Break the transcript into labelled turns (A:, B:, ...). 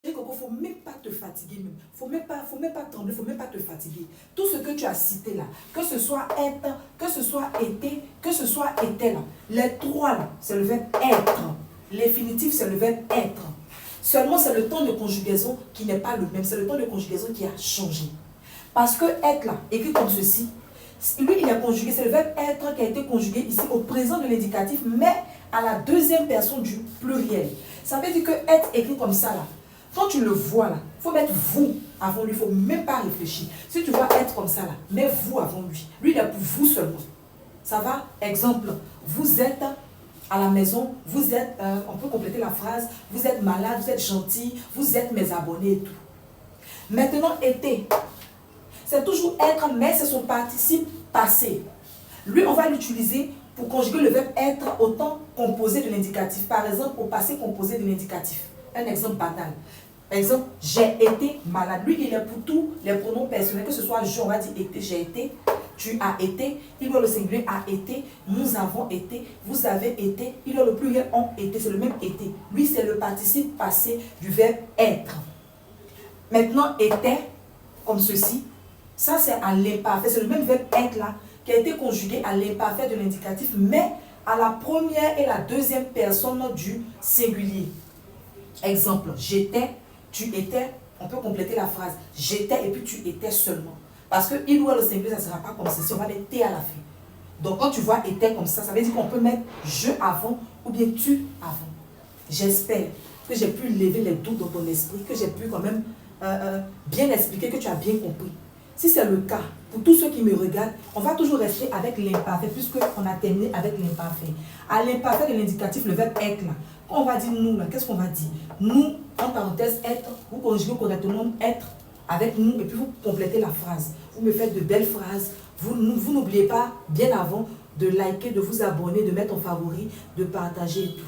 A: Il ne faut même pas te fatiguer même. Faut même pas trembler, il ne faut même pas te fatiguer. Tout ce que tu as cité là, que ce soit être, que ce soit été, que ce soit était là, les trois là, c'est le verbe être. L'infinitif, c'est le verbe être. Seulement, c'est le temps de conjugaison qui n'est pas le même. C'est le temps de conjugaison qui a changé. Parce que être là, écrit comme ceci, lui, il a conjugué, c'est le verbe être qui a été conjugué ici au présent de l'indicatif, mais à la deuxième personne du pluriel. Ça veut dire que être écrit comme ça là, quand tu le vois là, il faut mettre vous avant lui, il ne faut même pas réfléchir. Si tu vois être comme ça là, mets vous avant lui. Lui, il est pour vous seulement. Ça va? Exemple, vous êtes à la maison, vous êtes, on peut compléter la phrase, vous êtes malade, vous êtes gentil, vous êtes mes abonnés et tout. Maintenant, été, c'est toujours être, mais c'est son participe passé. Lui, on va l'utiliser pour conjuguer le verbe être au temps composé de l'indicatif. Par exemple, au passé composé de l'indicatif. Un exemple banal. Par exemple, j'ai été malade. Lui, il est pour tous les pronoms personnels, que ce soit je, on va dire été, j'ai été, tu as été, il doit le singulier a été, nous avons été, vous avez été, il doit le pluriel ont été, c'est le même été. Lui, c'est le participe passé du verbe être. Maintenant, était, comme ceci, ça c'est à l'imparfait, c'est le même verbe être là, qui a été conjugué à l'imparfait de l'indicatif, mais à la première et la deuxième personne du singulier. Exemple, j'étais, tu étais, on peut compléter la phrase, j'étais et puis tu étais seulement. Parce que il ou elle, le singulier, ça ne sera pas comme ceci, on va mettre T à la fin. Donc quand tu vois était comme ça veut dire qu'on peut mettre je avant ou bien tu avant. J'espère que j'ai pu lever les doutes dans ton esprit, que j'ai pu quand même bien expliquer, que tu as bien compris. Si c'est le cas, pour tous ceux qui me regardent, on va toujours rester avec l'imparfait, puisqu'on a terminé avec l'imparfait. À l'imparfait de l'indicatif, le verbe être là. Quand on va dire nous, là, qu'est-ce qu'on va dire? Nous, en parenthèse, être, vous conjuguez correctement être avec nous, et puis vous complétez la phrase. Vous me faites de belles phrases. Vous n'oubliez pas, bien avant, de liker, de vous abonner, de mettre en favori, de partager et tout.